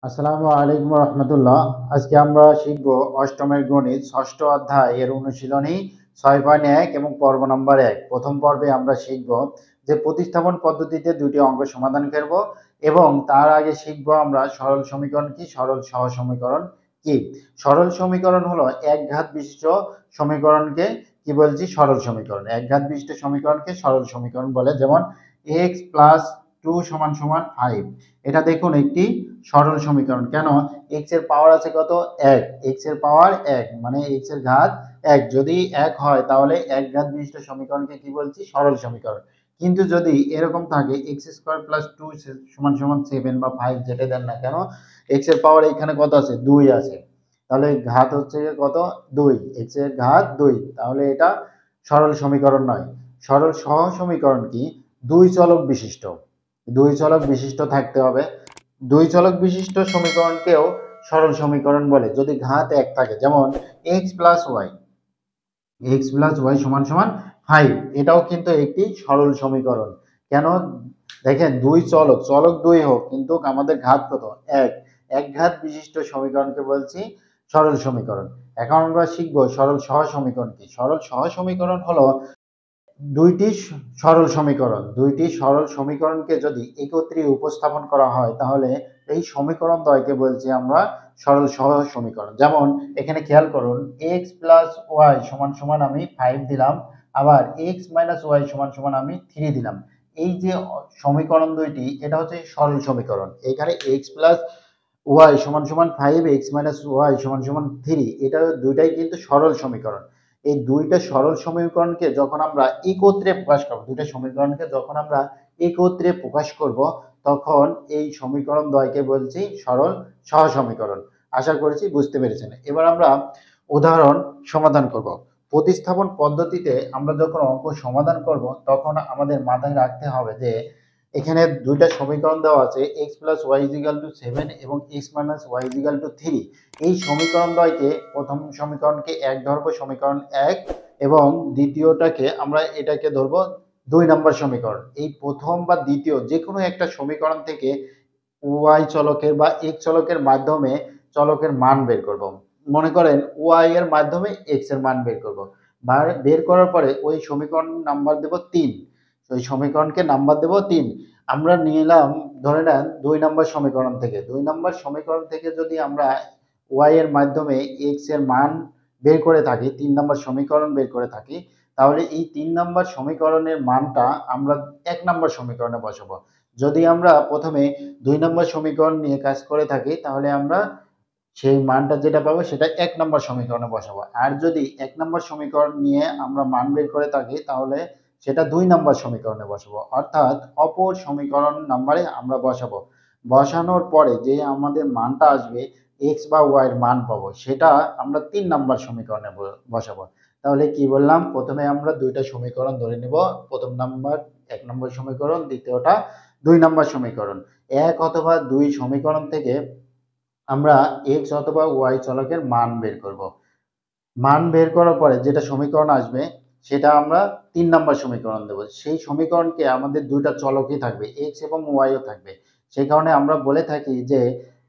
আসসালামু আলাইকুম রহমতুল্লাহ। আজকে আমরা শিখব অষ্টমের গণিত ষষ্ঠ অধ্যায় এর অনুশীলনী 6.1 এবং পর্ব নম্বর 1। প্রথম পর্বে আমরা শিখব যে প্রতিস্থাপন পদ্ধতিতে দুটি অঙ্ক সমাধান করব এবং তার আগে শিখব আমরা সরল সমীকরণ কি, সরল সহ সমীকরণ কি। সরল সমীকরণ হলো এক ঘাত বিশিষ্ট সমীকরণকে কি বলছি, সরল সমীকরণ। এক ঘাত বিশিষ্ট সমীকরণকে সরল সমীকরণ বলে। যেমন এক্স প্লাস 2 সমান সমান 5, এটা দেখুন একটি সরল সমীকরণ। কেন? এক্স এর পাওয়ার আছে কত? 1। এক্স এর পাওয়ার 1 মানে এক্স এর ঘাত 1 যদি 1 হয় তাহলে এক ঘাত বিশিষ্ট সমীকরণকে কি বলছি, সরল সমীকরণ। কিন্তু যদি এরকম থাকে এক্স স্কোয়ার প্লাস 2 সমান সমান 7 বা 5 যেটা দেন না কেন, এক্স এর পাওয়ার এখানে কত আছে? 2 আছে, তাহলে ঘাত হচ্ছে কত? 2। এক্স এর ঘাত 2, তাহলে এটা সরল সমীকরণ নয়। সরল সহ সমীকরণ কি? দুই চলক বিশিষ্ট, দুই চলক বিশিষ্ট থাকতে হবে। দুই চলক বিশিষ্ট সমীকরণকেও সরল সমীকরণ বলে যদি ঘাত 1 থাকে। যেমন x plus y, x plus y সমান সমান 5, এটাও কিন্তু একটি সরল সমীকরণ। কেন? দেখেন দুই চলক, চলক দুই হোক কিন্তু আমাদের ঘাত কত? 1। এক ঘাত বিশিষ্ট সমীকরণকে বলছি সরল সমীকরণ। এখন আমরা শিখবো সরল সহ সমীকরণ কি। সরল সহ সমীকরণ হলো দুইটি সরল সমীকরণ, দুইটি সরল সমীকরণকে যদি একত্রে উপস্থাপন করা হয় তাহলে এই সমীকরণ দ্বয়কে বলছি আমরা সরল সহ সমীকরণ। যেমন এখানে খেয়াল করুন, এক্স প্লাস ওয়াই সমান সমান আমি 5 দিলাম, আবার এক্স মাইনাস ওয়াই সমান সমান আমি 3 দিলাম। এই যে সমীকরণ দুইটি, এটা হচ্ছে সরল সমীকরণ। এখানে এক্স প্লাস ওয়াই সমান সমান 5, এক্স মাইনাস ওয়াই সমান সমান 3, এটা দুইটাই কিন্তু সরল সমীকরণ। এই দুইটা সরল সমীকরণকে যখন আমরা একত্রে প্রকাশ করব, দুইটা সমীকরণকে যখন আমরা একত্রে প্রকাশ করব তখন এই সমীকরণ দ্বয়কে বলছি সরল সহ সমীকরণ। আশা করছি বুঝতে পেরেছেন। এবার আমরা উদাহরণ সমাধান করব। প্রতিস্থাপন পদ্ধতিতে আমরা যখন অঙ্ক সমাধান করব তখন আমাদের মাথায় রাখতে হবে যে এখানে দুইটা সমীকরণ দেওয়া আছে, x plus y is equal to 7 এবং x minus y is equal to 3। এই সমীকরণ দ্বয়কে প্রথম সমীকরণকে 1 ধরবো, সমীকরণ 1, এবং দ্বিতীয়টাকে আমরা এটাকে ধরবো 2 নম্বর সমীকরণ। এই প্রথম বা দ্বিতীয় যে কোনো একটা সমীকরণ থেকে ওয়াই চলকের বা এক্স চলকের মাধ্যমে চলকের মান বের করব। মনে করেন ওয়াই এর মাধ্যমে এক্স এর মান বের করব। বের করার পরে ওই সমীকরণ নাম্বার দেব 3, ওই সমীকরণকে নাম্বার দেব 3। আমরা নিলাম, ধরে নেন 2 নম্বর সমীকরণ থেকে, 2 নম্বর সমীকরণ থেকে যদি আমরা ওয়াই এর মাধ্যমে এক্স এর মান বের করে থাকি, 3 নম্বর সমীকরণ বের করে থাকি, তাহলে এই 3 নম্বর সমীকরণের মানটা আমরা 1 নম্বর সমীকরণে বসাবো। যদি আমরা প্রথমে 2 নম্বর সমীকরণ নিয়ে কাজ করে থাকি তাহলে আমরা সেই মানটা যেটা পাবো সেটা 1 নম্বর সমীকরণে বসাবো। আর যদি 1 নম্বর সমীকরণ নিয়ে আমরা মান বের করে থাকি তাহলে সেটা 2 নম্বর সমীকরণে বসাবো, অর্থাৎ অপর সমীকরণ নাম্বারে আমরা বসাবো। বসানোর পরে যে আমাদের মানটা আসবে, এক্স বা ওয়াই এর মান পাবো, সেটা আমরা 3 নম্বর সমীকরণে বসাবো। তাহলে কি বললাম, প্রথমে আমরা দুইটা সমীকরণ ধরে নিব। প্রথম নাম্বার 1 নম্বর সমীকরণ, দ্বিতীয়টা 2 নম্বর সমীকরণ। 1 অথবা 2 সমীকরণ থেকে আমরা এক্স অথবা ওয়াই চলকের মান বের করব। মান বের করার পরে যেটা সমীকরণ আসবে সেটা আমরা 3 নম্বর সমীকরণ দেব। সেই সমীকরণকে আমাদের দুইটা চলকই থাকবে, এক্স এবং ওয়াইও থাকবে। সেই কারণে আমরা বলে থাকি যে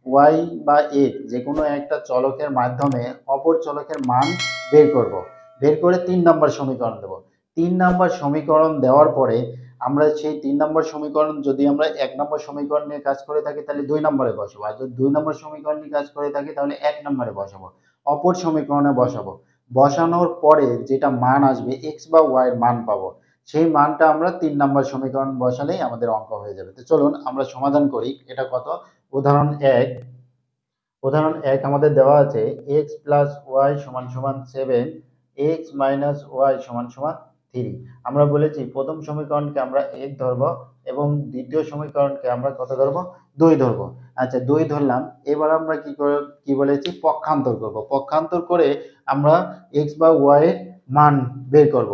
ওয়াই বা এক্স যে কোনো একটা চলকের মাধ্যমে অপর চলকের মান বের করব। বের করে 3 নম্বর সমীকরণ দেব। 3 নম্বর সমীকরণ দেওয়ার পরে আমরা সেই 3 নম্বর সমীকরণ যদি আমরা 1 নম্বর সমীকরণ নিয়ে কাজ করে থাকি তাহলে 2 নম্বরে বসাবো, আর যদি 2 নম্বর সমীকরণ নিয়ে কাজ করে থাকি তাহলে 1 নম্বরে বসাবো, অপর সমীকরণে বসাবো। বসানোর পরে যেটা মান আসবে এক্স বা ওয়াই এর মান পাবো, সেই মানটা আমরা 3 নম্বর সমীকরণ বসালেই আমাদের অঙ্ক হয়ে যাবে। তো চলুন আমরা সমাধান করি। এটা কত? উদাহরণ 1। উদাহরণ 1 আমাদের দেওয়া আছে এক্স প্লাস ওয়াই সমান সমান 7, এক্স মাইনাস ওয়াই সমান সমান 3। আমরা বলেছি প্রথম সমীকরণকে আমরা 1 ধরবো এবং দ্বিতীয় সমীকরণকে আমরা কত ধরবো? 2 ধরবো। আচ্ছা 2 ধরলাম। এবার আমরা কি বলেছি? পক্ষান্তর করব। পক্ষান্তর করে আমরা এক্স বা ওয়াই এর মান বের করব।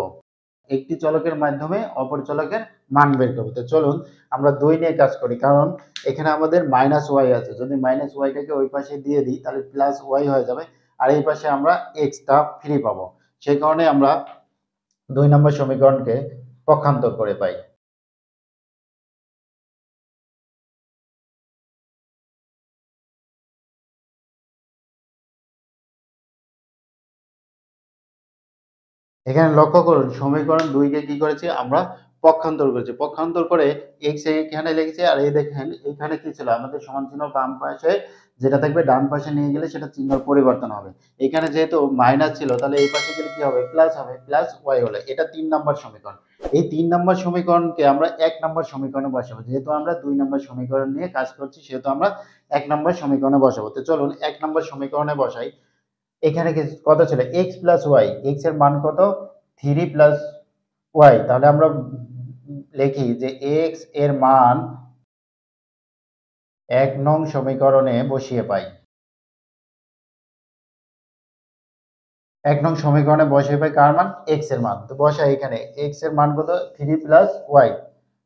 একটি চলকের মাধ্যমে অপর চলকের মান বের করব। তো চলুন আমরা 2 নিয়ে কাজ করি, কারণ এখানে আমাদের মাইনাস ওয়াই আছে। যদি মাইনাস ওয়াইটাকে ওই পাশে দিয়ে দিই তাহলে প্লাস ওয়াই হয়ে যাবে, আর এই পাশে আমরা এক্সটা ফ্রি পাবো। সেই কারণে আমরা 2 নম্বর সমীকরণকে পক্ষান্তর করে পাই। এখানে লক্ষ্য করুন সমীকরণ 2 কে কি করেছি আমরা পক্ষান্তর করেছি। পক্ষান্তর করে x এখানে লিখেছি আর এই দেখেন এখানে কি ছিল আমাদের সমান চিহ্ন বাম পাশে যেটা থাকবে ডান পাশে নিয়ে গেলে সেটা চিহ্ন পরিবর্তন হবে। এখানে যেহেতু মাইনাস ছিল তাহলে এই পাশে গেলে কি হবে প্লাস হবে, প্লাস y হলো। এটা 3 নম্বর সমীকরণ। এই 3 নম্বর সমীকরণকে আমরা 1 নম্বর সমীকরণে বসাবো। যেহেতু আমরা 2 নম্বর সমীকরণ নিয়ে কাজ করছি সেহেতু আমরা 1 নম্বর সমীকরণে বসাবো। তো চলুন 1 নম্বর সমীকরণে বসাই। এখানে কত ছিল x প্লাস ওয়াই, x এর মান কত 3 প্লাস ওয়াই। তাহলে আমরা লিখি যে x এর মান 1 নং সমীকরণে বসিয়ে পাই। 1 নং সমীকরণে বসিয়ে পাই কার মান x এর মান। তো বসাই এখানে x এর মান কত 3 প্লাস ওয়াই।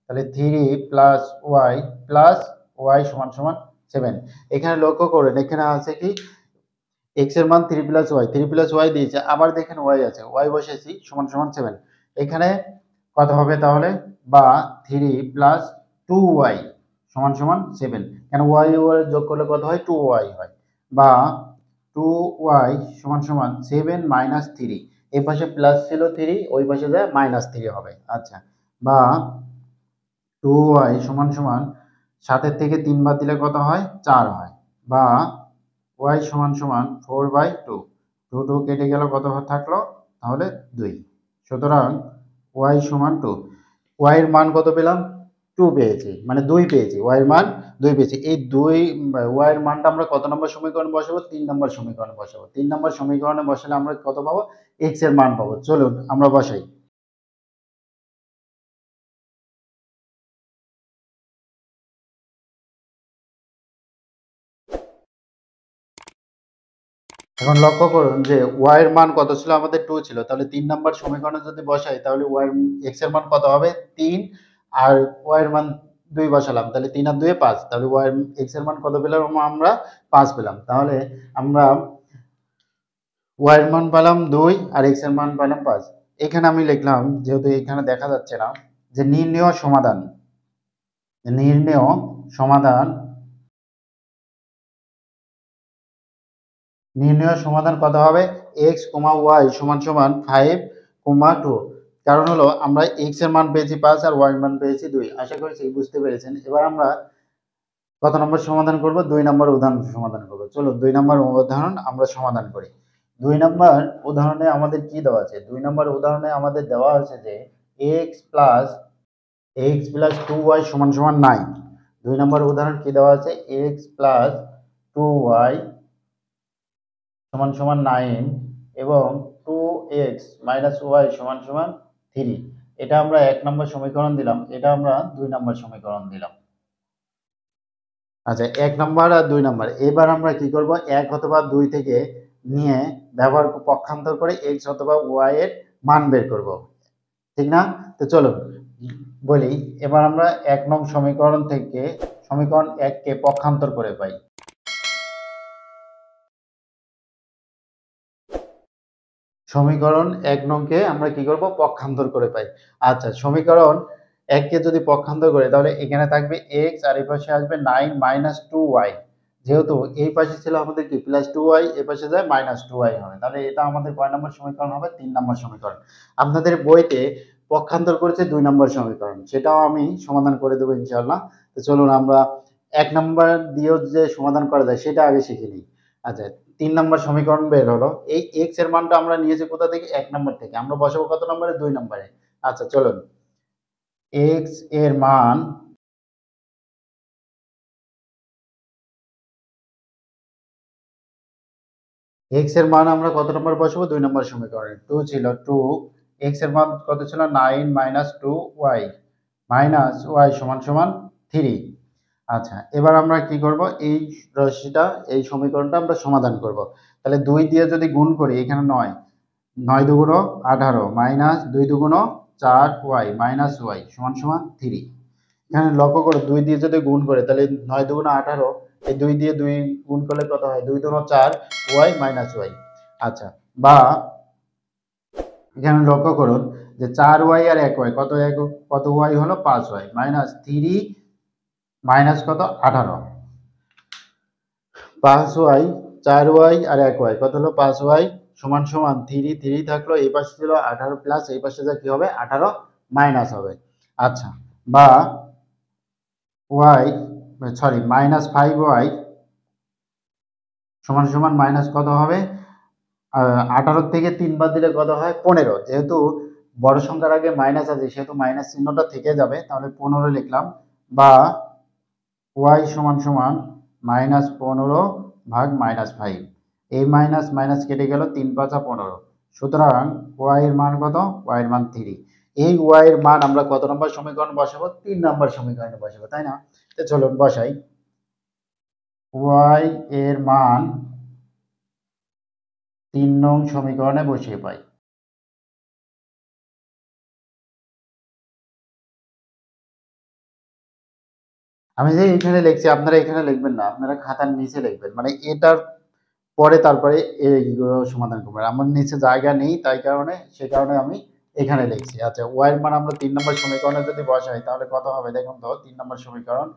তাহলে 3 প্লাস ওয়াই প্লাস ওয়াই সমান সমান 7। এখানে লক্ষ্য করেন এখানে আছে কি x এর মান 3 প্লাস ওয়াই, 3 প্লাস ওয়াই দিয়েছে, আবার দেখেন ওয়াই আছে, ওয়াই বসেছি সমান সমান 7। এখানে কত হবে তাহলে বা 3 প্লাস 2y সমান সমান 7। কেন ওয়াই ওয়াই যোগ করলে কত হয় 2y হয়, বা 2y সমান সমান 7 মাইনাস 3। এই পাশে প্লাস ছিল 3, ওই পাশে যায় মাইনাস 3 হবে। আচ্ছা, বা 2y সমান সমান 7 থেকে 3 বাদ দিলে কত হয় 4 হয়, বা y সমান সমান 4/2। 2 কেটে গেল, কত থাকলো তাহলে 2। সুতরাং y সমান 2। y এর মান কত পেলাম 2 পেয়েছি, মানে 2 পেয়েছি, y এর মান 2 পেয়েছি। এই 2 y এর মানটা আমরা কত নম্বর সমীকরণে বসাবো 3 নম্বর সমীকরণে বসাবো। 3 নম্বর সমীকরণে বসালে আমরা কত পাবো x এর মান পাবো। চলুন আমরা বসাই। এখন লক্ষ্য করুন যে y এর মান কত ছিল আমাদের 2 ছিল, তাহলে 3 নাম্বার সমীকরণে যদি বসাই তাহলে y x এর মান কত হবে 3, আর y এর মান 2 বসালাম, তাহলে 3 আর 2 এ 5, তাহলে y x এর মান কত পেলাম আমরা 5 পেলাম। তাহলে আমরা y এর মান পেলাম 2 আর x এর মান পেলাম 5। এখানে আমি লিখলাম, যেহেতু এখানে দেখা যাচ্ছে না, যে নির্ণেয় সমাধান, নির্ণেয় সমাধান, নির্ণয় সমাধান কত হবে x, y সমান সমান 5, 2। কারণ হলো আমরা x এর মান পেয়েছি 5 আর y এর মান পেয়েছি 2। আশা করছি বুঝতে পেরেছেন। এবার আমরা কত নম্বর সমাধান করব 2 নম্বর উদাহরণ সমাধান করব। চলো 2 নম্বর উদাহরণ আমরা সমাধান করি। 2 নম্বর উদাহরণে আমাদের কি দেওয়া আছে, 2 নম্বর উদাহরণে আমাদের দেওয়া আছে যে x প্লাস 2y সমান সমান 9। 2 নম্বর উদাহরণ কি দেওয়া আছে x প্লাস 2y সমান সমান 9 এবং 2x মাইনাস ওয়াই সমান সমান 3। এটা আমরা 1 নম্বর সমীকরণ দিলাম, এটা আমরা 2 নম্বর সমীকরণ দিলাম। আচ্ছা, 1 নম্বর আর 2 নম্বর। এবার আমরা কি করব 1 অথবা 2 থেকে নিয়ে ব্যবহার পক্ষান্তর করে x অথবা y এর মান বের করব, ঠিক না? তো চলো বলি। এবার আমরা 1 নং সমীকরণ থেকে সমীকরণ 1 কে পক্ষান্তর করে পাই। সমীকরণ 1 নংকে আমরা কি করব পক্ষান্তর করে পাই। আচ্ছা, সমীকরণ 1 কে যদি পক্ষান্তর করি তাহলে এখানে থাকবে x আর এই পাশে আসবে 9 মাইনাস 2y। যেহেতু এই পাশে ছিল আমাদের কি প্লাস 2y, এই পাশে যায় মাইনাস 2y হবে, তাহলে এটা আমাদের কয় নম্বর সমীকরণ হবে 3 নম্বর সমীকরণ। আপনাদের বইতে পক্ষান্তর করেছে 2 নম্বর সমীকরণ, সেটাও আমি সমাধান করে দেব ইনশাআল্লাহ। তো চলুন আমরা 1 নম্বর দিয়েও যে সমাধান করা যায় সেটা আগে শিখে নিই। আচ্ছা, 3 নম্বর সমীকরণ বের হলো। এই x এর মানটা আমরা নিয়েছি কোথা থেকে 1 নম্বর থেকে, আমরা বসাবো কত নম্বরে 2 নম্বরে। আচ্ছা চলুন, x এর মান আমরা কত নম্বর বসাবো 2 নম্বর সমীকরণে। 2 ছিল 2, x এর মান কত ছিল 9 মাইনাস 2y মাইনাস y সমান সমান 3। আচ্ছা, এবার আমরা কি করব এই রাশিটা, এই সমীকরণটা আমরা সমাধান করব। তাহলে 2 দিয়ে যদি গুণ করি এখানে 9, 9 দুগুণ 18 মাইনাস 2 দুগুণ 4y মাইনাস y সমান সমান 3। এখানে লক্ষ্য করো 2 দিয়ে যদি গুণ করে তাহলে 9 দুগুণ 18, এই 2 দিয়ে 2 গুণ করলে কত হয় 2 দুগুণ 4 y মাইনাস y। আচ্ছা, বা এখানে লক্ষ্য করুন যে 4y আর 1y কত y হলো 5y মাইনাস 3 মাইনাস কত 18, 5y 4y আর 1y কত হলো 5y সমান সমান 3 3 থাকলো, এই পাশে ছিল 18 প্লাস এই পাশে যা কি হবে 18 মাইনাস হবে। আচ্ছা, বা মাইনাস 5y সমান সমান মাইনাস কত হবে 18 থেকে 3 বাদ দিলে কত হয় 15। যেহেতু বড় সংখ্যার আগে মাইনাস আছে সেহেতু মাইনাস চিহ্নটা থেকে যাবে, তাহলে 15 লিখলাম। বা y সমান সমান মাইনাস 15 ভাগ মাইনাস 5, এই মাইনাস মাইনাস কেটে গেল 3 5 15। সুতরাং y এর মান কত, y এর মান 3। এই y এর মান আমরা কত নম্বর সমীকরণ বসাবো, 3 নম্বর সমীকরণে বসাবো, তাই না? তো চলুন বসাই। y এর মান 3 নং সমীকরণে বসিয়ে পাই। আমি যে এখানে লিখছি আপনারা এখানে লিখবেন না, আপনারা খাতার নিচে লিখবেন, মানে এটার পরে তারপরে এইগুলো সমাধান করবেন। আমার নিচে জায়গা নেই, তাই কারণে সে কারণে আমি এখানে লিখছি। আচ্ছা, y এর মান আমরা 3 নম্বর সমীকরণে যদি বসাই তাহলে কত হবে দেখুন তো। 3 নম্বর সমীকরণ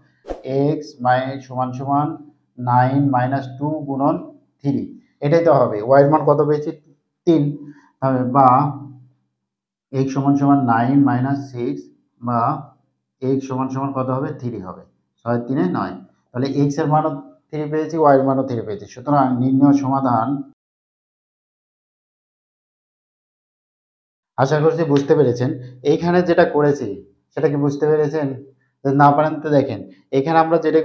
x সমান সমান 9 মাইনাস 2 গুণন 3, এটাই তো হবে। y এর মান কত পেয়েছি 3, বা x সমান সমান 9 মাইনাস 6, বা x সমান সমান কত হবে 3 হবে। 6 3 9, তাহলে x এর মানও 3 পেয়েছি, y এর মানও 3 পেয়েছি। সুতরাং নির্ণয় সমাধান, আশা করছি বুঝতে পেরেছেন। এইখানে যেটা করেছি সেটা কি বুঝতে পেরেছেন? যদি না পারেন তো দেখেন, এখানে আমরা যেটা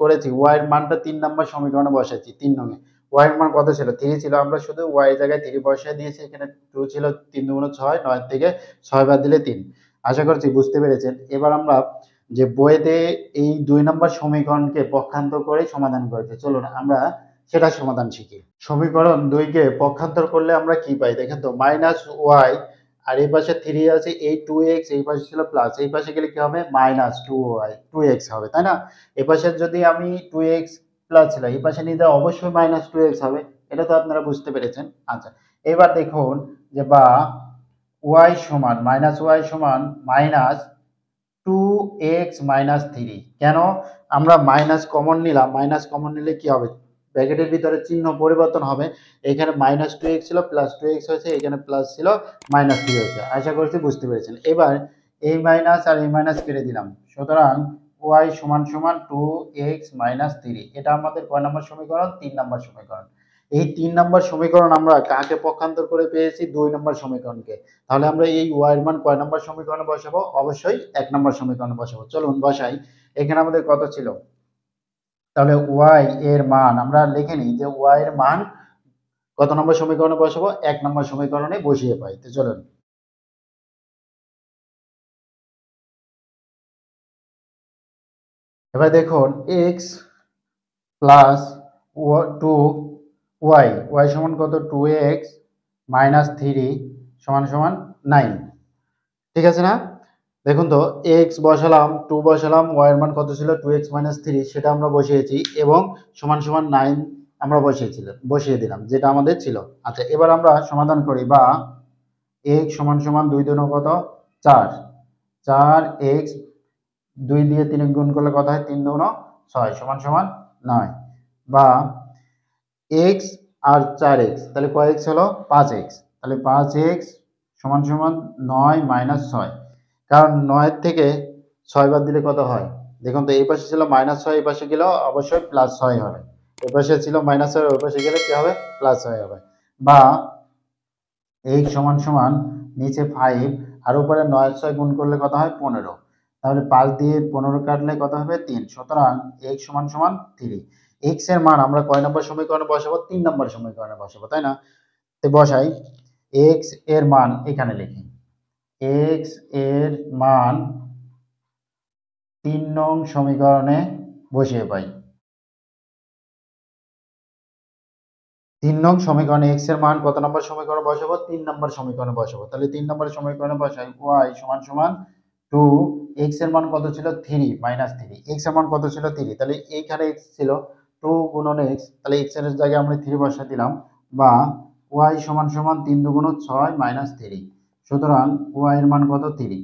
করেছি y এর মানটা 3 নম্বর সমীকরণে বসাচ্ছি। 3 নং এ y এর মান কত ছিল 3 ছিল, আমরা শুধু y এর জায়গায় 3 বসিয়ে দিয়েছি। এখানে 2 ছিল, 3 দুগুণ 6, 9 থেকে 6 বাদ দিলে 3। আশা করছি বুঝতে পেরেছেন। এবার আমরা যে বইতে এই 2 নম্বর সমীকরণকে পক্ষান্তর করে সমাধান করেছে, চলুন আমরা সেটা সমাধান শিখি। সমীকরণ 2 কে পক্ষান্তর করলে আমরা কি পাই দেখেন তো, মাইনাস y আর এই পাশে 3 আছে, এই 2x এই পাশে ছিল প্লাস, এই পাশে গেলে কি হবে মাইনাস 2x হবে, তাই না? এই পাশে যদি আমি 2x প্লাস ছিল এই পাশে নিয়ে যাই অবশ্যই মাইনাস 2x হবে, এটা তো আপনারা বুঝতে পেরেছেন। আচ্ছা, এবার দেখুন যে বা y সমান মাইনাস y সমান মাইনাস 2x মাইনাস 3। কেন আমরা মাইনাস কমন নিলাম? মাইনাস কমন নিলে কি হবে, ব্র্যাকেটের ভিতরে চিহ্ন পরিবর্তন হবে। এখানে মাইনাস 2x ছিল প্লাস 2x হয়েছে, এখানে প্লাস ছিল মাইনাস 3 হয়েছে। আশা করছি বুঝতে পেরেছেন। এবার এই মাইনাস আর এই মাইনাস কেটে দিলাম, সুতরাং y সমান সমান 2x মাইনাস 3। এটা আমাদের কয় নম্বর সমীকরণ? 3 নম্বর সমীকরণ। এই 3 নম্বর সমীকরণ আমরা কাকে পক্ষান্তর করে পেয়েছি? 2 নম্বর সমীকরণকে। তাহলে আমরা এই y এর মান কয় নম্বর সমীকরণে বসাবো? অবশ্যই 1 নম্বর সমীকরণে বসাবো। চলুন বসাই। এখানে আমাদের কত ছিল, তাহলে y এর মান আমরা লিখে নিই যে y এর মান কত নম্বর সমীকরণে বসাবো? 1 নম্বর সমীকরণে বসিয়ে পাই। তো চলুন এবার দেখুন x প্লাস 2y, y সমান কত 2x মাইনাস 3 সমান সমান 9, ঠিক আছে না? দেখুন তো x বসালাম, 2 বসালাম, y এর মান কত ছিল 2x মাইনাস 3, সেটা আমরা বসিয়েছি, এবং সমান সমান 9 আমরা বসিয়ে দিলাম যেটা আমাদের ছিল। আচ্ছা, এবার আমরা সমাধান করি। বা x সমান সমান 2 দুগুণ কত 4, 4x 2 দিয়ে 3 গুণ করলে কত হয় 3 দুগুণ 6 সমান সমান 9। বা x আর 4x তাহলে কয় x হলো 5x, তাহলে 5x সমান সমান 9 মাইনাস 6। কারণ 9 থেকে 6 বাদ দিলে কত হয় দেখুন তো, এই পাশে ছিল মাইনাস 6, এই পাশে গেলেও অবশ্যই প্লাস 6 হবে। এই পাশে ছিল মাইনাস 6, ওই পাশে গেলে কি হবে প্লাস 6 হবে। বা x সমান সমান নিচে 5 আর উপরে 9 6 গুণ করলে কত হয় 15, তাহলে 5 দিয়ে 15 কাটলে কত হবে 3। সুতরাং x সমান সমান 3। x এর মান আমরা কয় নম্বর সমীকরণে বসাবো? 3 নম্বর সমীকরণে বসাবো, তাই না? তো বসাই। x এর মান এখানে লিখি, x এর মান 3 নং সমীকরণে বসিয়ে পাই। 3 নং সমীকরণে x এর মান কত নম্বর সমীকরণে বসাবো? 3 নম্বর সমীকরণে বসাবো। তাহলে 3 নম্বর সমীকরণে বসাই y সমান সমান 2, x এর মান কত ছিল 3 মাইনাস 3, x এর মান কত ছিল 3, তাহলে এইখানে x ছিল 2 গুণন x, তাহলে x এর জায়গায় আমরা 3 বসিয়ে দিলাম। বা y সমান সমান 3 দুগুণ 6 মাইনাস 3, সুতরাং y এর মান কত 3।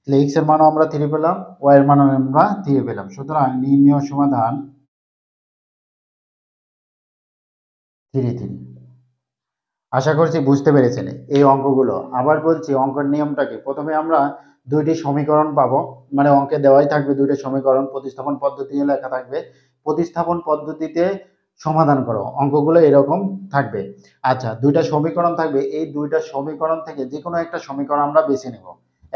তাহলে x এর মানও আমরা 3 পেলাম, y এর মানও আমরা 3 পেলাম। সুতরাং নির্ণয় সমাধান 3 3। আশা করছি বুঝতে পেরেছেন এই অঙ্কগুলো। আবার বলছি অঙ্কের নিয়মটা কি, প্রথমে আমরা দুইটি সমীকরণ পাবো, মানে অঙ্কে দেওয়াই থাকবে দুইটা সমীকরণ, প্রতিস্থাপন পদ্ধতিতে লেখা থাকবে, প্রতিস্থাপন পদ্ধতিতে সমাধান করো, অঙ্কগুলো এরকম থাকবে। আচ্ছা, দুইটা সমীকরণ থাকবে, এই দুইটা সমীকরণ থেকে যে কোনো একটা সমীকরণ আমরা বেছে নেব,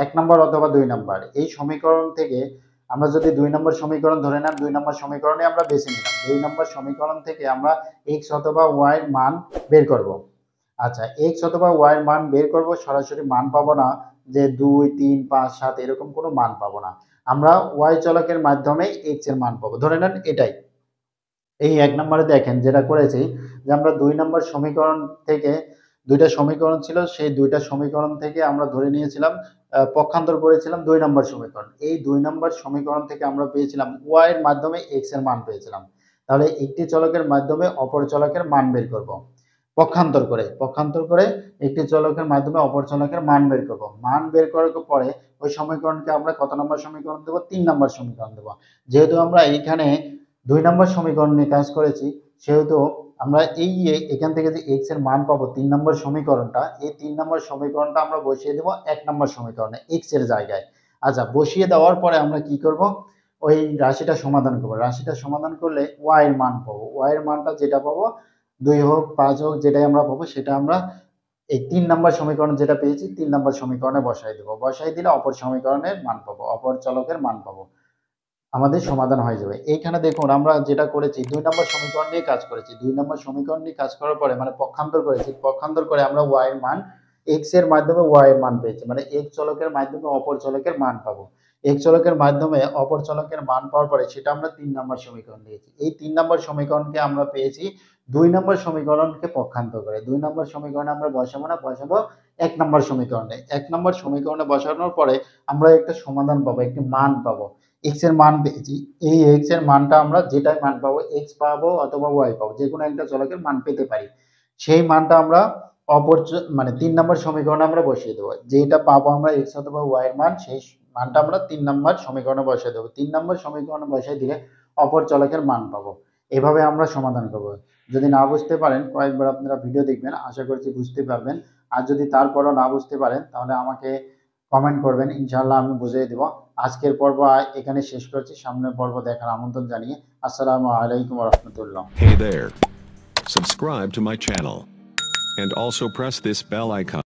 1 নম্বর অথবা 2 নম্বর। এই সমীকরণ থেকে আমরা যদি 2 নম্বর সমীকরণ ধরে নেন, 2 নম্বর সমীকরণে আমরা বেছে নিলাম, 2 নম্বর সমীকরণ থেকে আমরা x অথবা y এর মান বের করব। আচ্ছা, x অথবা y এর মান বের করব, সরাসরি মান পাবো না যে 2 3 5 7 এরকম কোনো মান পাবো না, আমরা y চলকের মাধ্যমে x এর মান পাবো, ধরে নেন এটাই। এই 1 নম্বরে দেখেন যেটা করেছি, যে আমরা 2 নম্বর সমীকরণ থেকে, দুইটা সমীকরণ ছিল, সেই দুইটা সমীকরণ থেকে আমরা ধরে নিয়েছিলাম, পক্ষান্তর করেছিলাম 2 নম্বর সমীকরণ। এই 2 নম্বর সমীকরণ থেকে আমরা পেয়েছিলাম y এর মাধ্যমে x এর মান পেয়েছিলাম। তাহলে একটি চলকের মাধ্যমে অপর চলকের মান বের করব। পক্ষান্তর করে একটি চলকের মাধ্যমে অপর চলকের মান বের করব। মান বের করার পরে ওই সমীকরণকে আমরা কত নম্বর সমীকরণ দেব? 3 নম্বর সমীকরণ দেব। যেহেতু আমরা এইখানে 2 নম্বর সমীকরণ নিয়ে কাজ করেছি, সেহেতু আমরা এখান থেকে যে x এর মান পাবো 3 নম্বর সমীকরণটা, এই 3 নম্বর সমীকরণটা আমরা বসিয়ে দেব 1 নম্বর সমীকরণে x এর জায়গায়। আচ্ছা, বসিয়ে দেওয়ার পরে আমরা কি করব? ওই রাশিটা সমাধান করব। রাশিটা সমাধান করলে y এর মান পাবো। y এর মানটা যেটা পাবো, 2 হোক 5 হোক যেটাই আমরা পাবো, সেটা আমরা এই 3 নম্বর সমীকরণ যেটা পেয়েছি 3 নম্বর সমীকরণে বসাই দেব। বসাই দিলে অপর সমীকরণের মান পাবো, অপর চলকের মান পাবো। আমাদের সমাধান হয়ে যাবে। এইখানে দেখুন আমরা যেটা করেছি 2 নম্বর সমীকরণ নিয়ে কাজ করেছি। 2 নম্বর সমীকরণ নিয়ে কাজ করার পরে মানে পক্ষান্তর করেছি। পক্ষান্তর করে আমরা y এর মান, x এর মাধ্যমে y এর মান পেয়েছি। মানে x চলকের মাধ্যমে অপর চলকের মান পাবো। x চলকের মাধ্যমে অপর চলকের মান পাওয়ার পরে সেটা আমরা 3 নম্বর সমীকরণ দিয়েছি। এই 3 নম্বর সমীকরণকে আমরা পেয়েছি 2 নম্বর সমীকরণকে পক্ষান্তর করে। 2 নম্বর সমীকরণে আমরা বসাবো না, বসাবো 1 নম্বর সমীকরণে। 1 নম্বর সমীকরণে বসানোর পরে আমরা একটা সমাধান পাবো, একটি মান পাবো। x এর মান পেয়েছি, এই x এর মানটা আমরা যেটাই মান পাবো, x পাবো অথবা y পাবো, যে কোনো একটা চলকের মান পেতে পারি। সেই মানটা আমরা মানে 3 নম্বর সমীকরণে আমরা বসিয়ে দেবো। যেটা পাবো আমরা x অথবা y এর মান, সেই মানটা আমরা 3 নম্বর সমীকরণে বসিয়ে দেবো। 3 নম্বর সমীকরণে বসিয়ে দিলে অপর চলকের মান পাবো। এভাবে আমরা সমাধান করব। যদি না বুঝতে পারেন কয়েকবার আপনারা ভিডিও দেখবেন, আশা করছি বুঝতে পারবেন। আর যদি তারপরও না বুঝতে পারেন তাহলে আমাকে কমেন্ট করবেন, ইনশাআল্লাহ আমি বুঝিয়ে দেব। আজকের পর্ব এখানে শেষ করছি, সামনের পর্ব দেখার আমন্ত্রণ জানিয়ে আসসালামু আলাইকুম ওয়া রাহমাতুল্লাহ। Hey there. Subscribe to my channel and also press this bell icon.